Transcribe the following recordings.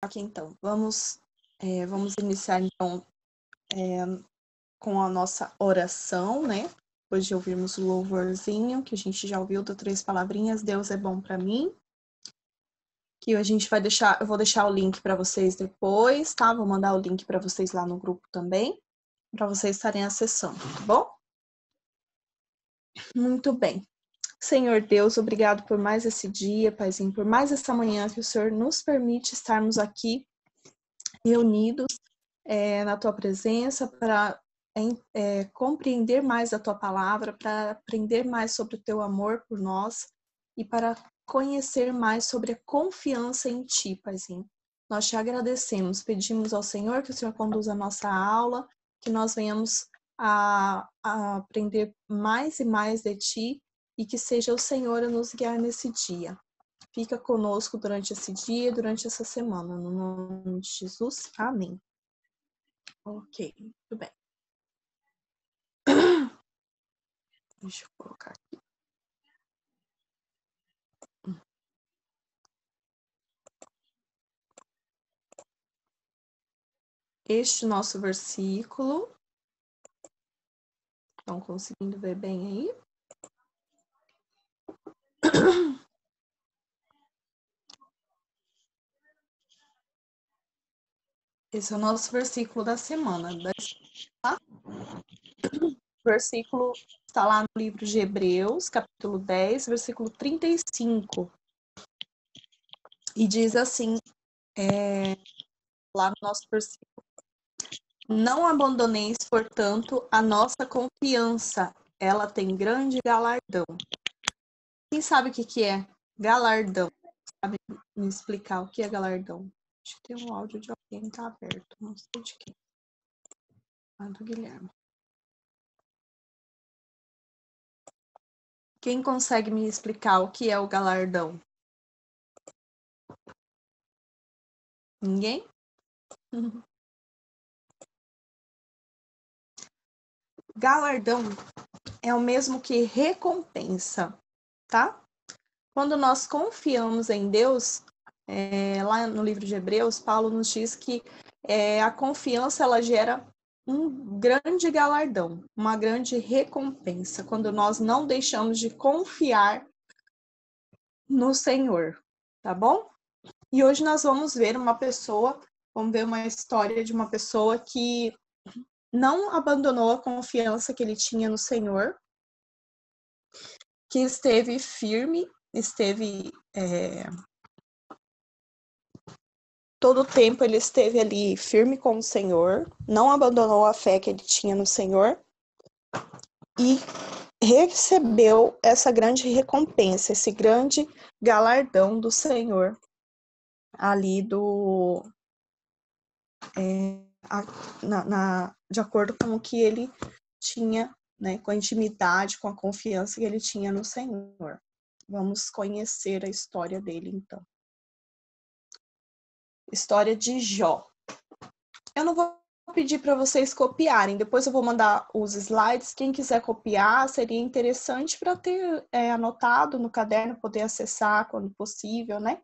Aqui então, vamos iniciar então com a nossa oração, né? Depois de ouvirmos o louvorzinho, que a gente já ouviu das 3 palavrinhas, Deus é bom para mim. Que a gente vai deixar, eu vou deixar o link para vocês depois, tá? Vou mandar o link para vocês lá no grupo também, para vocês estarem acessando, tá bom? Muito bem. Senhor Deus, obrigado por mais esse dia, Paizinho, por mais essa manhã que o Senhor nos permite estarmos aqui reunidos na tua presença para compreender mais a tua palavra, para aprender mais sobre o teu amor por nós e para conhecer mais sobre a confiança em ti, Paizinho. Nós te agradecemos, pedimos ao Senhor que o Senhor conduza a nossa aula, que nós venhamos a aprender mais e mais de ti e que seja o Senhor a nos guiar nesse dia. Fica conosco durante esse dia, durante essa semana. No nome de Jesus, amém. Ok, tudo bem. Deixa eu colocar aqui. Este nosso versículo. Estão conseguindo ver bem aí? Esse é o nosso versículo da semana. Tá? O versículo está lá no livro de Hebreus, capítulo 10, versículo 35. E diz assim, lá no nosso versículo: não abandoneis, portanto, a nossa confiança. Ela tem grande galardão. Quem sabe o que é galardão? Sabe me explicar o que é galardão? Acho que tem um áudio de alguém que está aberto. Não sei de quem. Ah, do Guilherme. Quem consegue me explicar o que é o galardão? Ninguém? Galardão é o mesmo que recompensa, tá? Quando nós confiamos em Deus, lá no livro de Hebreus, Paulo nos diz que a confiança ela gera um grande galardão, uma grande recompensa, quando nós não deixamos de confiar no Senhor, tá bom? E hoje nós vamos ver vamos ver uma história de uma pessoa que não abandonou a confiança que ele tinha no Senhor, que esteve firme, todo o tempo ele esteve ali firme com o Senhor, não abandonou a fé que ele tinha no Senhor e recebeu essa grande recompensa, esse grande galardão do Senhor ali de acordo com o que ele tinha, né, com a intimidade, com a confiança que ele tinha no Senhor. Vamos conhecer a história dele, então. História de Jó. Eu não vou pedir para vocês copiarem, depois eu vou mandar os slides. Quem quiser copiar, seria interessante para ter anotado no caderno, poder acessar quando possível, né?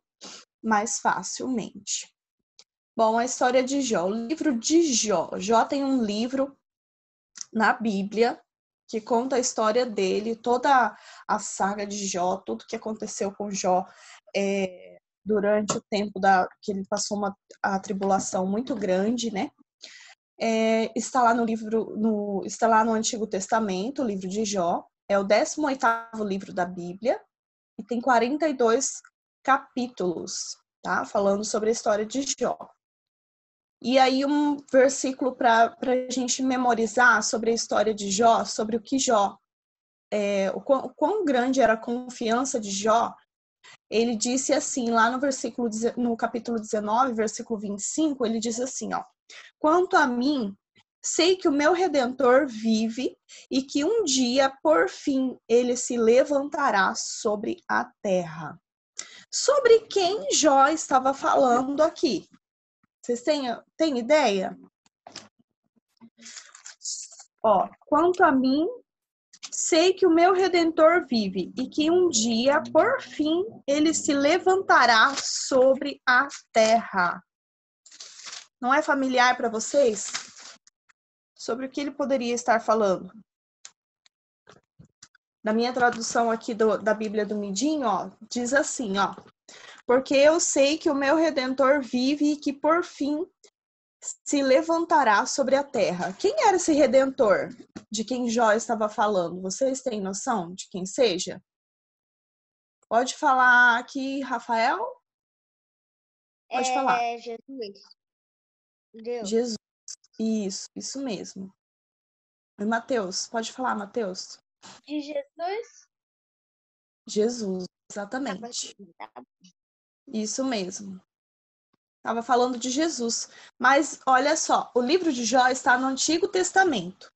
Mais facilmente. Bom, a história de Jó, o livro de Jó. Jó tem um livro na Bíblia que conta a história dele, toda a saga de Jó, tudo que aconteceu com Jó durante o tempo que ele passou a tribulação muito grande, né? Está lá está lá no Antigo Testamento, o livro de Jó. É o 18º livro da Bíblia e tem 42 capítulos, tá? Falando sobre a história de Jó. E aí um versículo para a gente memorizar sobre a história de Jó, sobre o que Jó, o quão grande era a confiança de Jó. Ele disse assim, lá no capítulo 19, versículo 25, ele diz assim, ó: quanto a mim, sei que o meu Redentor vive e que um dia, por fim, ele se levantará sobre a terra. Sobre quem Jó estava falando aqui? Vocês têm ideia? Ó, quanto a mim, sei que o meu Redentor vive e que um dia, por fim, ele se levantará sobre a terra. Não é familiar para vocês? Sobre o que ele poderia estar falando? Na minha tradução aqui da Bíblia do Midinho, ó, diz assim, ó. Porque eu sei que o meu Redentor vive e que por fim se levantará sobre a terra. Quem era esse Redentor de quem Jó estava falando? Vocês têm noção de quem seja? Pode falar aqui, Rafael? Pode falar. Jesus. Deus. Jesus. Isso mesmo. E Mateus, pode falar, Mateus. De Jesus? Jesus, exatamente. Isso mesmo. Estava falando de Jesus. Mas olha só, o livro de Jó está no Antigo Testamento.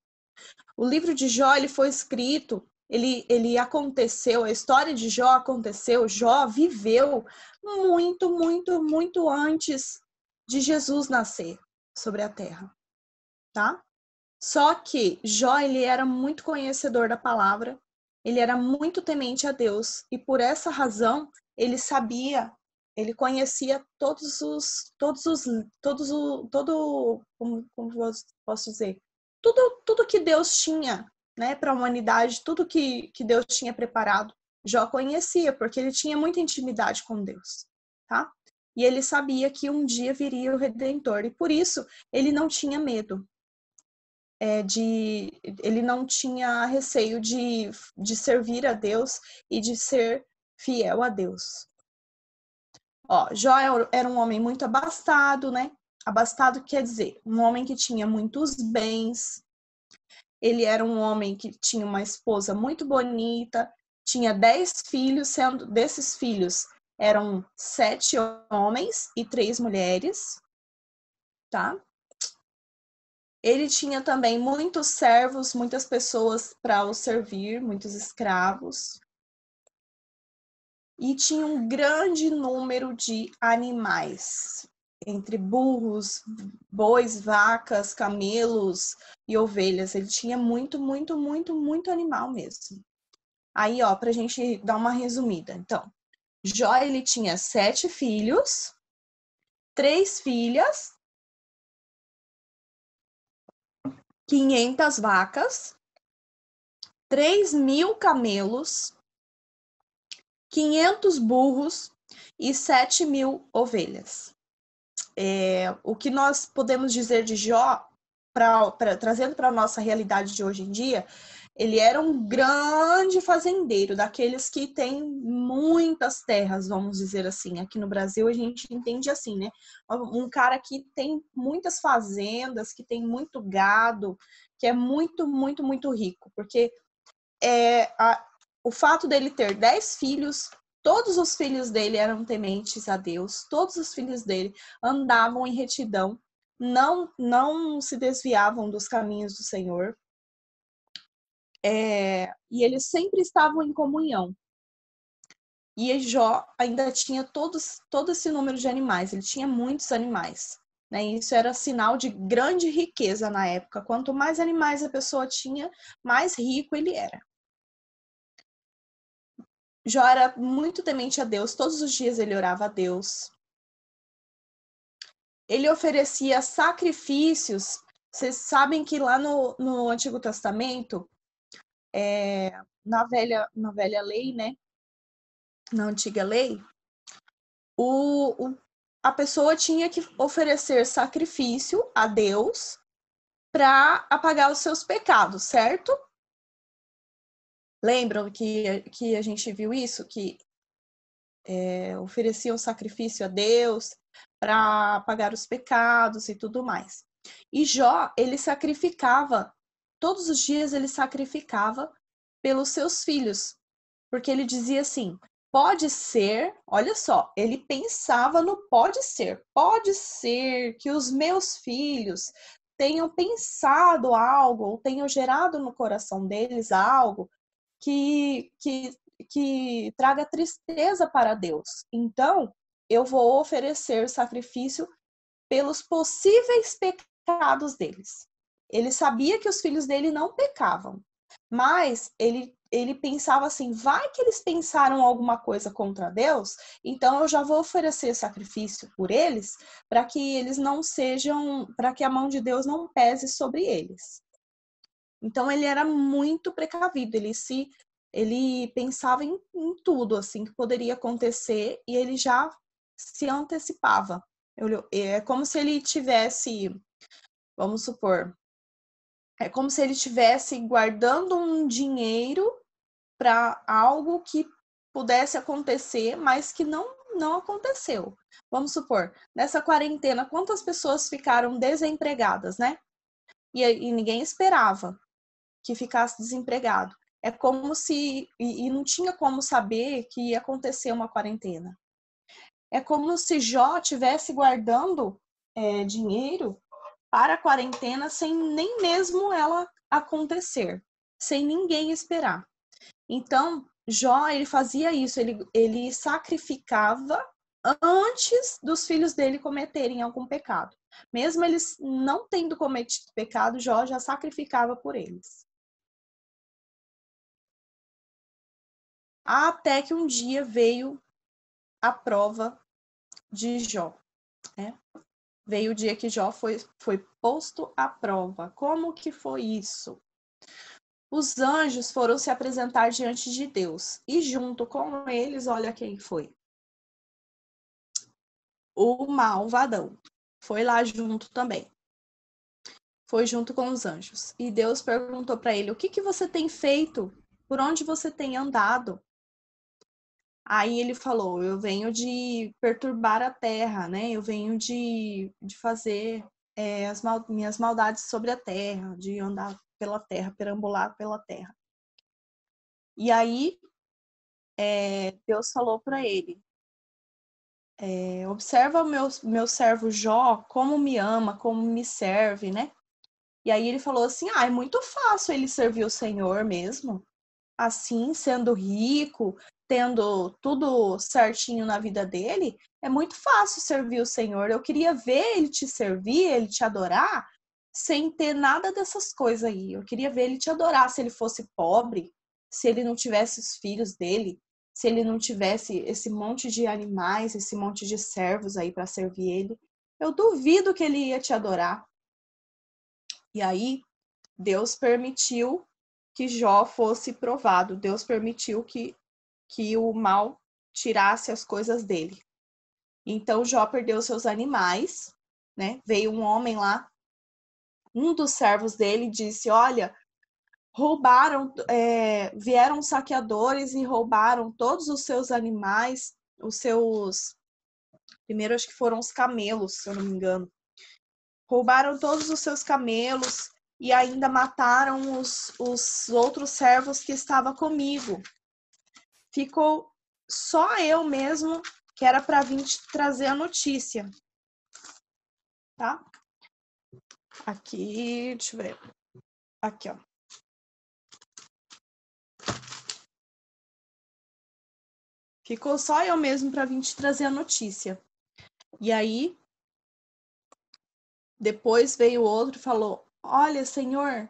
O livro de Jó ele foi escrito, ele aconteceu, a história de Jó aconteceu, Jó viveu muito antes de Jesus nascer sobre a terra, tá? Só que Jó ele era muito conhecedor da palavra, ele era muito temente a Deus e por essa razão ele sabia, ele conhecia como posso dizer, tudo que Deus tinha, né, para a humanidade, tudo que Deus tinha preparado. Jó conhecia, porque ele tinha muita intimidade com Deus, tá? E ele sabia que um dia viria o Redentor, e por isso ele não tinha medo. Ele não tinha receio de servir a Deus e de ser fiel a Deus. Ó, Jó era um homem muito abastado, né? Abastado quer dizer um homem que tinha muitos bens. Ele era um homem que tinha uma esposa muito bonita, tinha 10 filhos, sendo desses filhos eram 7 homens e 3 mulheres, tá? Ele tinha também muitos servos, muitas pessoas para o servir, muitos escravos. E tinha um grande número de animais, entre burros, bois, vacas, camelos e ovelhas. Ele tinha muito animal mesmo. Aí, ó, pra gente dar uma resumida. Então, Jó, ele tinha 7 filhos, 3 filhas, 500 vacas, 3.000 camelos, 500 burros e 7.000 ovelhas. O que nós podemos dizer de Jó, trazendo para a nossa realidade de hoje em dia, ele era um grande fazendeiro, daqueles que tem muitas terras, vamos dizer assim. Aqui no Brasil a gente entende assim, né? Um cara que tem muitas fazendas, que tem muito gado, que é muito rico, porque o fato dele ter 10 filhos, todos os filhos dele eram tementes a Deus, todos os filhos dele andavam em retidão, não se desviavam dos caminhos do Senhor, e eles sempre estavam em comunhão. E Jó ainda tinha todo esse número de animais, ele tinha muitos animais. Né? E isso era sinal de grande riqueza na época. Quanto mais animais a pessoa tinha, mais rico ele era. Jó era muito temente a Deus, todos os dias ele orava a Deus. Ele oferecia sacrifícios. Vocês sabem que lá no Antigo Testamento, na velha lei, né? Na antiga lei, a pessoa tinha que oferecer sacrifício a Deus para apagar os seus pecados, certo? Lembram que a gente viu isso? Que ofereciam sacrifício a Deus para apagar os pecados e tudo mais. E Jó, ele sacrificava, todos os dias ele sacrificava pelos seus filhos, porque ele dizia assim, pode ser, olha só, ele pensava no pode ser que os meus filhos tenham pensado algo, ou tenham gerado no coração deles algo que traga tristeza para Deus. Então, eu vou oferecer sacrifício pelos possíveis pecados deles. Ele sabia que os filhos dele não pecavam, mas ele ele pensava assim, vai que eles pensaram alguma coisa contra Deus, então eu já vou oferecer sacrifício por eles, para que eles não sejam, para que a mão de Deus não pese sobre eles. Então ele era muito precavido, ele pensava em tudo assim que poderia acontecer e ele já se antecipava. É como se ele tivesse, vamos supor, é como se ele estivesse guardando um dinheiro para algo que pudesse acontecer, mas que não aconteceu. Vamos supor, nessa quarentena, quantas pessoas ficaram desempregadas, né? E ninguém esperava que ficasse desempregado. É como se. E não tinha como saber que ia acontecer uma quarentena. É como se Jó tivesse guardando dinheiro para a quarentena sem nem mesmo ela acontecer, sem ninguém esperar. Então, Jó, ele fazia isso, ele sacrificava antes dos filhos dele cometerem algum pecado. Mesmo eles não tendo cometido pecado, Jó já sacrificava por eles. Até que um dia veio a prova de Jó, né? Veio o dia que Jó foi posto à prova. Como que foi isso? Os anjos foram se apresentar diante de Deus. E junto com eles, olha quem foi. O malvadão. Foi lá junto também. Foi junto com os anjos. E Deus perguntou para ele, o que você tem feito? Por onde você tem andado? Aí ele falou, eu venho de perturbar a terra, né? Eu venho de fazer minhas maldades sobre a terra, de andar pela terra, perambular pela terra. E aí Deus falou para ele, observa o meu servo Jó, como me ama, como me serve, né? E aí ele falou assim, é muito fácil ele servir o Senhor mesmo. Assim, sendo rico, tendo tudo certinho na vida dele, é muito fácil servir o Senhor. Eu queria ver ele te servir, ele te adorar, sem ter nada dessas coisas aí. Eu queria ver ele te adorar se ele fosse pobre, se ele não tivesse os filhos dele, se ele não tivesse esse monte de animais, esse monte de servos aí para servir ele. Eu duvido que ele ia te adorar. E aí, Deus permitiu que Jó fosse provado. Deus permitiu que o mal tirasse as coisas dele. Então Jó perdeu seus animais, né? Veio um homem lá, um dos servos dele disse, olha, roubaram, vieram saqueadores e roubaram todos os seus animais, primeiro acho que foram os camelos, se eu não me engano. Roubaram todos os seus camelos e ainda mataram os outros servos que estavam comigo. Ficou só eu mesmo, que era para vir te trazer a notícia. Tá? Aqui, deixa eu ver. Aqui, ó. Ficou só eu mesmo para vir te trazer a notícia. E aí, depois veio outro e falou, olha, Senhor,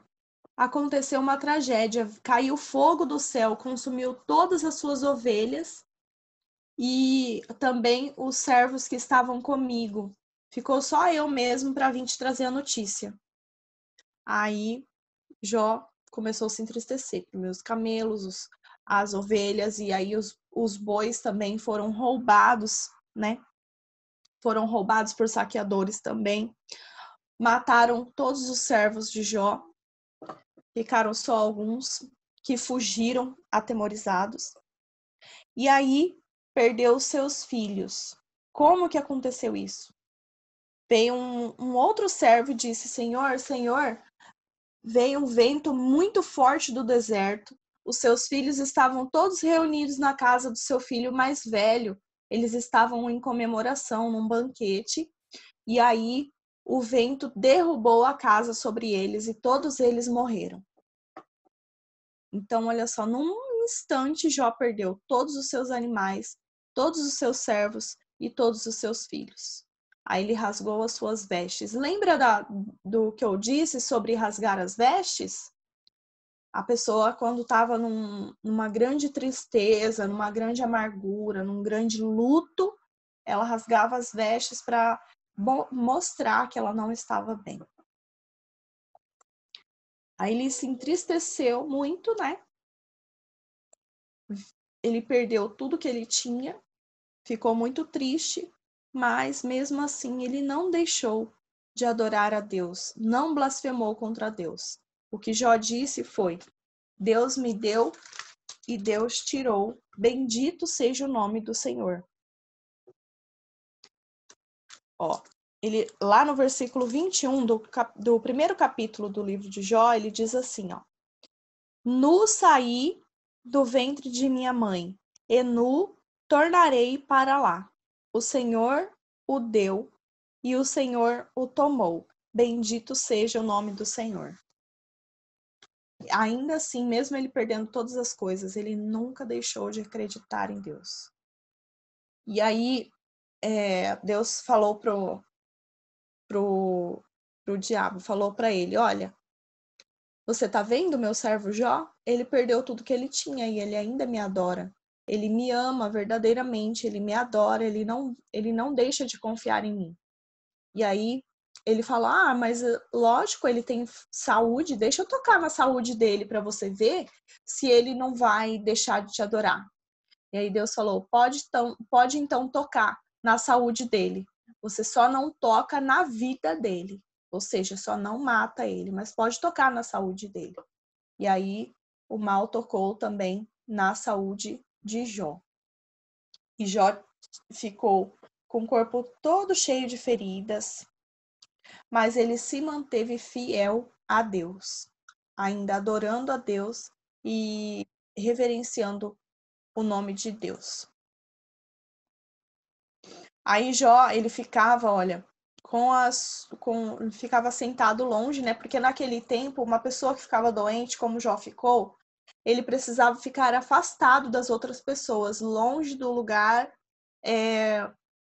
aconteceu uma tragédia. Caiu fogo do céu, consumiu todas as suas ovelhas e também os servos que estavam comigo. Ficou só eu mesmo para vir te trazer a notícia. Aí Jó começou a se entristecer. Meus camelos, as ovelhas e aí os bois também foram roubados, né? Foram roubados por saqueadores também. Mataram todos os servos de Jó. Ficaram só alguns que fugiram atemorizados. E aí perdeu os seus filhos. Como que aconteceu isso? Veio um outro servo e disse, Senhor, Senhor, veio um vento muito forte do deserto. Os seus filhos estavam todos reunidos na casa do seu filho mais velho. Eles estavam em comemoração, num banquete. E aí o vento derrubou a casa sobre eles e todos eles morreram. Então, olha só, num instante, Jó perdeu todos os seus animais, todos os seus servos e todos os seus filhos. Aí ele rasgou as suas vestes. Lembra do que eu disse sobre rasgar as vestes? A pessoa, quando estava numa grande tristeza, numa grande amargura, num grande luto, ela rasgava as vestes para mostrar que ela não estava bem. Aí ele se entristeceu muito, né? Ele perdeu tudo que ele tinha, ficou muito triste, mas mesmo assim ele não deixou de adorar a Deus, não blasfemou contra Deus. O que Jó disse foi: Deus me deu e Deus tirou, bendito seja o nome do Senhor. Ó, ele, lá no versículo 21 do primeiro capítulo do livro de Jó, ele diz assim, ó: Nu saí do ventre de minha mãe, e nu tornarei para lá. O Senhor o deu, e o Senhor o tomou. Bendito seja o nome do Senhor. Ainda assim, mesmo ele perdendo todas as coisas, ele nunca deixou de acreditar em Deus. E aí, Deus falou pro diabo, falou para ele: olha, você tá vendo meu servo Jó? Ele perdeu tudo que ele tinha e ele ainda me adora. Ele me ama verdadeiramente, ele me adora, ele não deixa de confiar em mim. E aí ele fala: mas lógico, ele tem saúde, deixa eu tocar na saúde dele para você ver se ele não vai deixar de te adorar. E aí Deus falou: pode então tocar na saúde dele. Você só não toca na vida dele. Ou seja, só não mata ele, mas pode tocar na saúde dele. E aí o mal tocou também na saúde de Jó. E Jó ficou com o corpo todo cheio de feridas, mas ele se manteve fiel a Deus, ainda adorando a Deus e reverenciando o nome de Deus. Aí Jó, ele ficava, olha, ficava sentado longe, né? Porque naquele tempo, uma pessoa que ficava doente, como Jó ficou, ele precisava ficar afastado das outras pessoas, longe do lugar,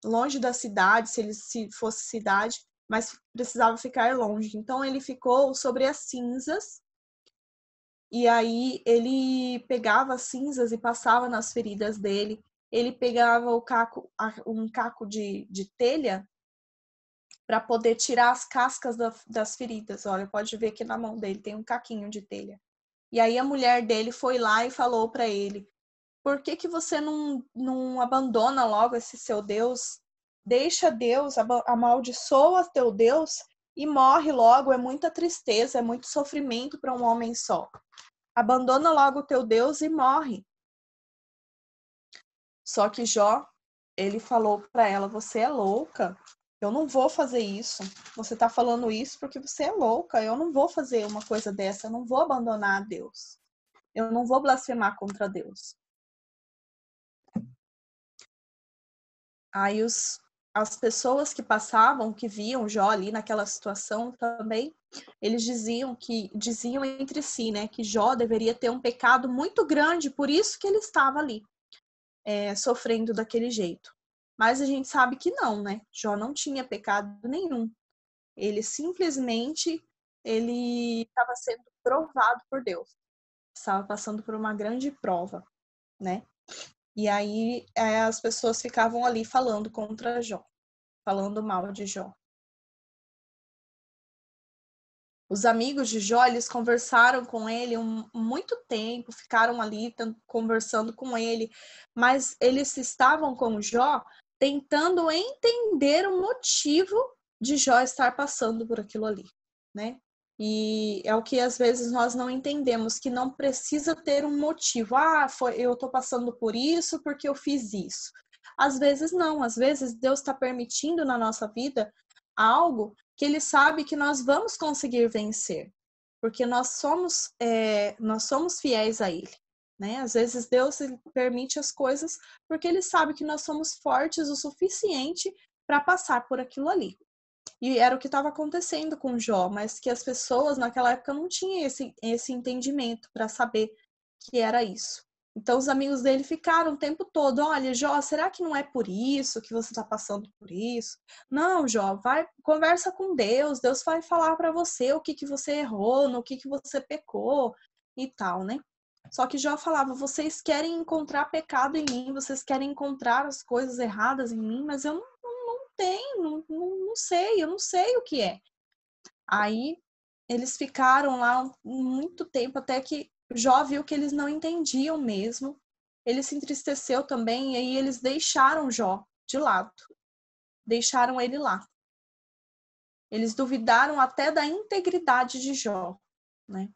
longe da cidade, se fosse cidade, mas precisava ficar longe. Então ele ficou sobre as cinzas, e aí ele pegava as cinzas e passava nas feridas dele. Ele pegava um caco de telha para poder tirar as cascas das feridas. Olha, pode ver que na mão dele tem um caquinho de telha. E aí a mulher dele foi lá e falou para ele: por que você não abandona logo esse seu Deus? Deixa Deus, amaldiçoa teu Deus e morre logo. É muita tristeza, é muito sofrimento para um homem só. Abandona logo o teu Deus e morre. Só que Jó, ele falou para ela: você é louca, eu não vou fazer isso. Você está falando isso porque você é louca, eu não vou fazer uma coisa dessa, eu não vou abandonar a Deus. Eu não vou blasfemar contra Deus. Aí as pessoas que passavam, que viam Jó ali naquela situação também, eles diziam entre si, né, que Jó deveria ter um pecado muito grande, por isso que ele estava ali, sofrendo daquele jeito. Mas a gente sabe que não, né? Jó não tinha pecado nenhum. Ele simplesmente ele estava sendo provado por Deus. Estava passando por uma grande prova, né? E aí as pessoas ficavam ali falando contra Jó, falando mal de Jó. Os amigos de Jó, eles conversaram com ele muito tempo, ficaram ali conversando com ele, mas eles estavam com Jó tentando entender o motivo de Jó estar passando por aquilo ali, né? E é o que às vezes nós não entendemos, que não precisa ter um motivo. Eu estou passando por isso porque eu fiz isso. Às vezes não, às vezes Deus está permitindo na nossa vida algo que ele sabe que nós vamos conseguir vencer, porque nós somos fiéis a ele, né? Às vezes Deus permite as coisas porque ele sabe que nós somos fortes o suficiente para passar por aquilo ali. E era o que estava acontecendo com Jó, mas que as pessoas naquela época não tinham esse entendimento para saber que era isso. Então os amigos dele ficaram o tempo todo: olha, Jó, será que não é por isso que você está passando por isso? Não, Jó, vai, conversa com Deus, Deus vai falar para você o que você errou, no que você pecou. e tal, né? Só que Jó falava, vocês querem encontrar pecado em mim, vocês querem encontrar as coisas erradas em mim, mas eu não tenho, não sei, eu não sei o que é. Aí eles ficaram lá muito tempo até que Jó viu que eles não entendiam mesmo. Ele se entristeceu também e aí eles deixaram Jó de lado. Deixaram ele lá. Eles duvidaram até da integridade de Jó, né?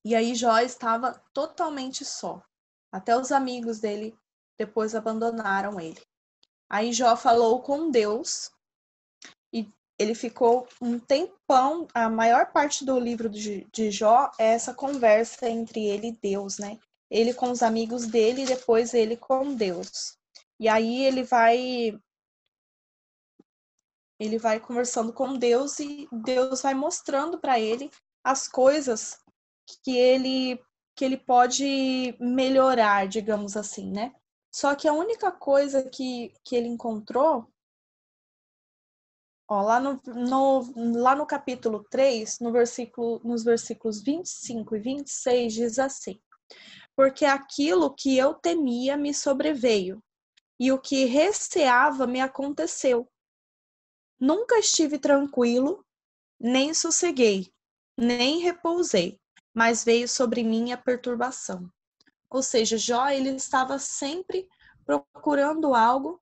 E aí Jó estava totalmente só. Até os amigos dele depois abandonaram ele. Aí Jó falou com Deus e ele ficou um tempão. A maior parte do livro de Jó é essa conversa entre ele e Deus, né? Ele com os amigos dele e depois ele com Deus. E aí ele vai conversando com Deus e Deus vai mostrando para ele as coisas que ele pode melhorar, digamos assim, né? Só que a única coisa que ele encontrou, ó, lá no capítulo 3, nos versículos 25 e 26, diz assim: porque aquilo que eu temia me sobreveio, e o que receava me aconteceu. Nunca estive tranquilo, nem sosseguei, nem repousei, mas veio sobre mim a perturbação. Ou seja, Jó, ele estava sempre procurando algo,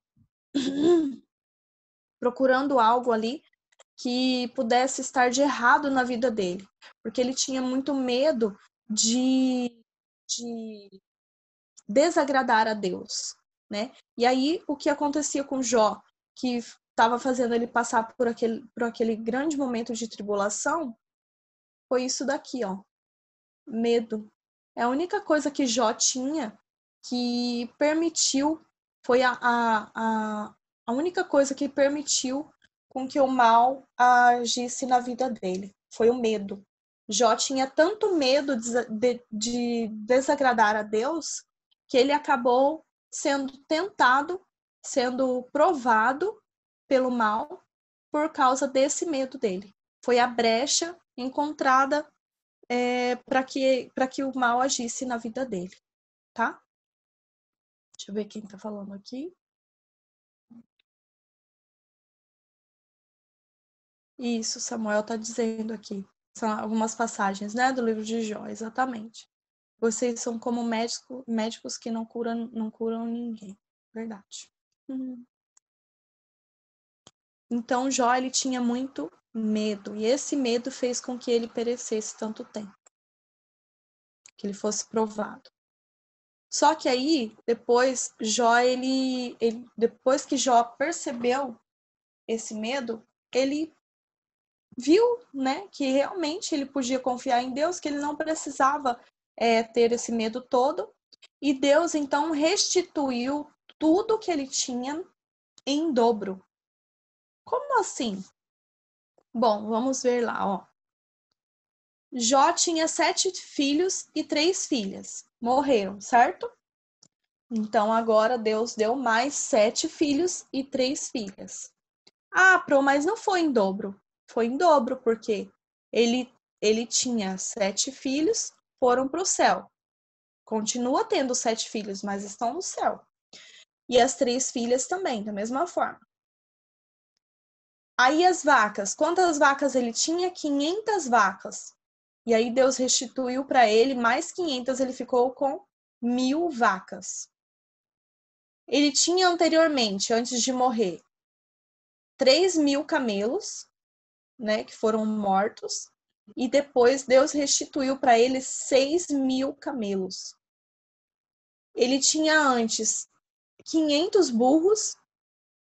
procurando algo ali que pudesse estar de errado na vida dele, porque ele tinha muito medo de desagradar a Deus, né? E aí, o que acontecia com Jó, que estava fazendo ele passar por aquele grande momento de tribulação, foi isso daqui, ó, medo. É a única coisa que Jó tinha que permitiu, foi a única coisa que permitiu com que o mal agisse na vida dele. Foi o medo. Jó tinha tanto medo de desagradar a Deus que ele acabou sendo tentado, sendo provado pelo mal por causa desse medo dele. Foi a brecha encontrada para que o mal agisse na vida dele, tá? Deixa eu ver quem tá falando aqui. Isso, Samuel tá dizendo aqui. São algumas passagens, né, do livro de Jó, exatamente. Vocês são como médicos que não curam ninguém. Verdade. Então, Jó, ele tinha muito medo. E esse medo fez com que ele perecesse tanto tempo. Que ele fosse provado. Só que aí, depois, depois que Jó percebeu esse medo, ele viu, né, que realmente ele podia confiar em Deus, que ele não precisava ter esse medo todo. E Deus, então, restituiu tudo que ele tinha em dobro. Como assim? Bom, vamos ver lá, ó. Jó tinha 7 filhos e 3 filhas. Morreram, certo? Então, agora Deus deu mais 7 filhos e 3 filhas. Ah, mas não foi em dobro. Foi em dobro, porque ele tinha 7 filhos, foram para o céu. Continua tendo 7 filhos, mas estão no céu. E as 3 filhas também, da mesma forma. Aí as vacas, quantas vacas ele tinha? 500 vacas. E aí Deus restituiu para ele mais 500, ele ficou com 1000 vacas. Ele tinha anteriormente, antes de morrer, 3.000 camelos, né, que foram mortos, e depois Deus restituiu para ele 6.000 camelos. Ele tinha antes 500 burros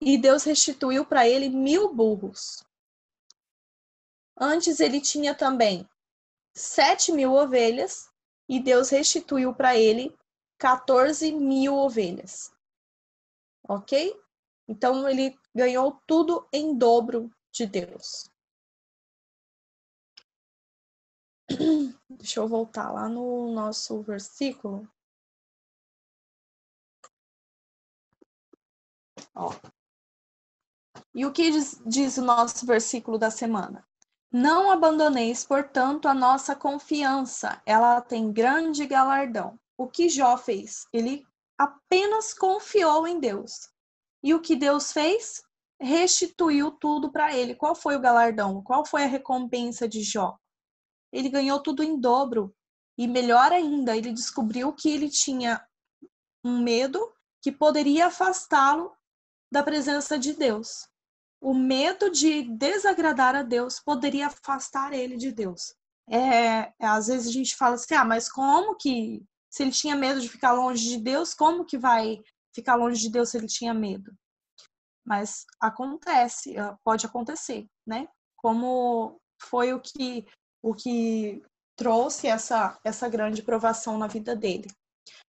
e Deus restituiu para ele 1.000 burros. Antes ele tinha também 7.000 ovelhas e Deus restituiu para ele 14.000 ovelhas. Ok? Então ele ganhou tudo em dobro de Deus. Deixa eu voltar lá no nosso versículo. Ó. E o que diz o nosso versículo da semana? Não abandoneis, portanto, a nossa confiança. Ela tem grande galardão. O que Jó fez? Ele apenas confiou em Deus. E o que Deus fez? Restituiu tudo para ele. Qual foi o galardão? Qual foi a recompensa de Jó? Ele ganhou tudo em dobro. E melhor ainda, ele descobriu que ele tinha um medo que poderia afastá-lo da presença de Deus. O medo de desagradar a Deus poderia afastar ele de Deus. Às vezes a gente fala assim, mas como que, se ele tinha medo de ficar longe de Deus, como que vai ficar longe de Deus se ele tinha medo? Mas acontece, pode acontecer, né? Como foi o que trouxe essa grande provação na vida dele.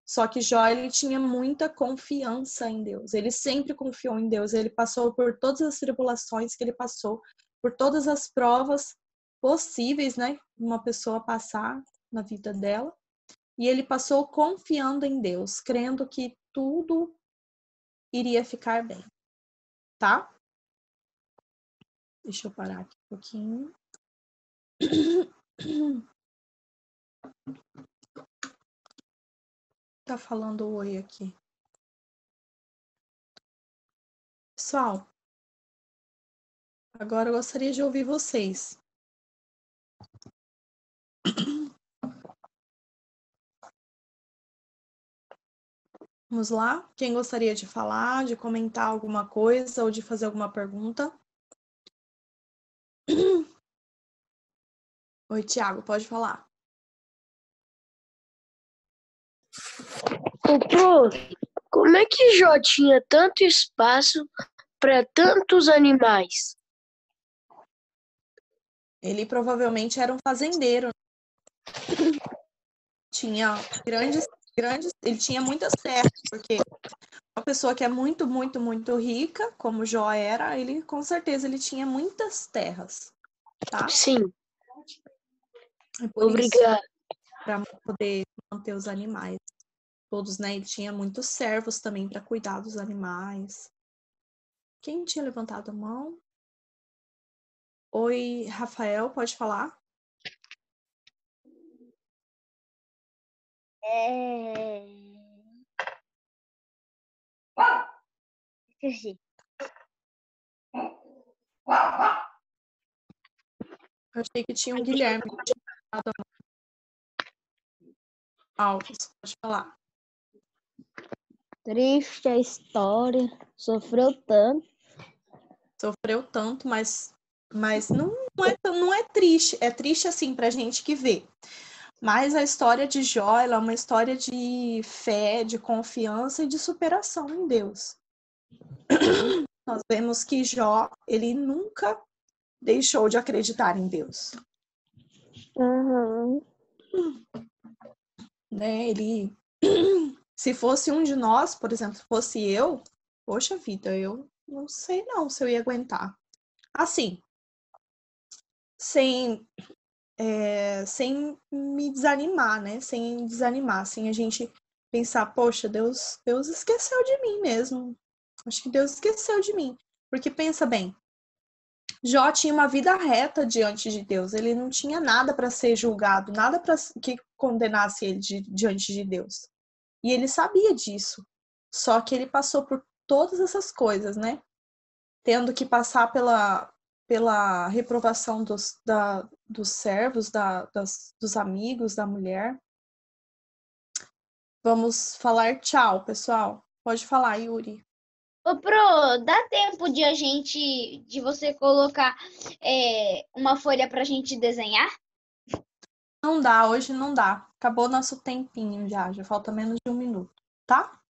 Só que Jó, ele tinha muita confiança em Deus. Ele sempre confiou em Deus. Ele passou por todas as tribulações que ele passou, por todas as provas possíveis, né? Uma pessoa passar na vida dela. E ele passou confiando em Deus, crendo que tudo iria ficar bem, tá? Deixa eu parar aqui um pouquinho. Tá falando oi aqui. Pessoal, agora eu gostaria de ouvir vocês. Vamos lá? Quem gostaria de falar, de comentar alguma coisa ou de fazer alguma pergunta? Oi, Tiago, pode falar. Ô, Pro, como é que Jó tinha tanto espaço para tantos animais? Ele provavelmente era um fazendeiro. Tinha grandes, ele tinha muitas terras, porque uma pessoa que é muito, muito, muito rica, como Jó era, ele com certeza ele tinha muitas terras, tá? Sim, É por obrigado. para poder manter os animais todos, né? Ele tinha muitos servos também para cuidar dos animais. Quem tinha levantado a mão? Oi, Rafael, pode falar? Esqueci. Eu achei que tinha um Guilherme. Alves, pode falar. Triste a história, sofreu tanto. Sofreu tanto, mas não é triste. É triste, assim, pra gente que vê. Mas a história de Jó, ela é uma história de fé, de confiança e de superação em Deus. Nós vemos que Jó, ele nunca deixou de acreditar em Deus. Uhum. Né? Ele, se fosse um de nós, por exemplo, se fosse eu, poxa vida, eu não sei não se eu ia aguentar. Assim, sem me desanimar, né? Sem desanimar, sem a gente pensar, poxa, Deus esqueceu de mim mesmo. Acho que Deus esqueceu de mim. Porque pensa bem, Jó tinha uma vida reta diante de Deus. Ele não tinha nada para ser julgado, nada para que condenasse ele diante de Deus. E ele sabia disso. Só que ele passou por todas essas coisas, né? Tendo que passar pela reprovação dos servos, dos amigos da mulher. Vamos falar tchau, pessoal. Pode falar, Yuri. Ô, Pro, dá tempo de você colocar uma folha pra gente desenhar? Não dá, hoje não dá. Acabou nosso tempinho já falta menos de 1 minuto, tá?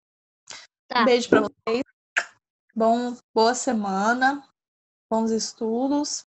Tá. Um beijo para vocês. Boa semana, bons estudos.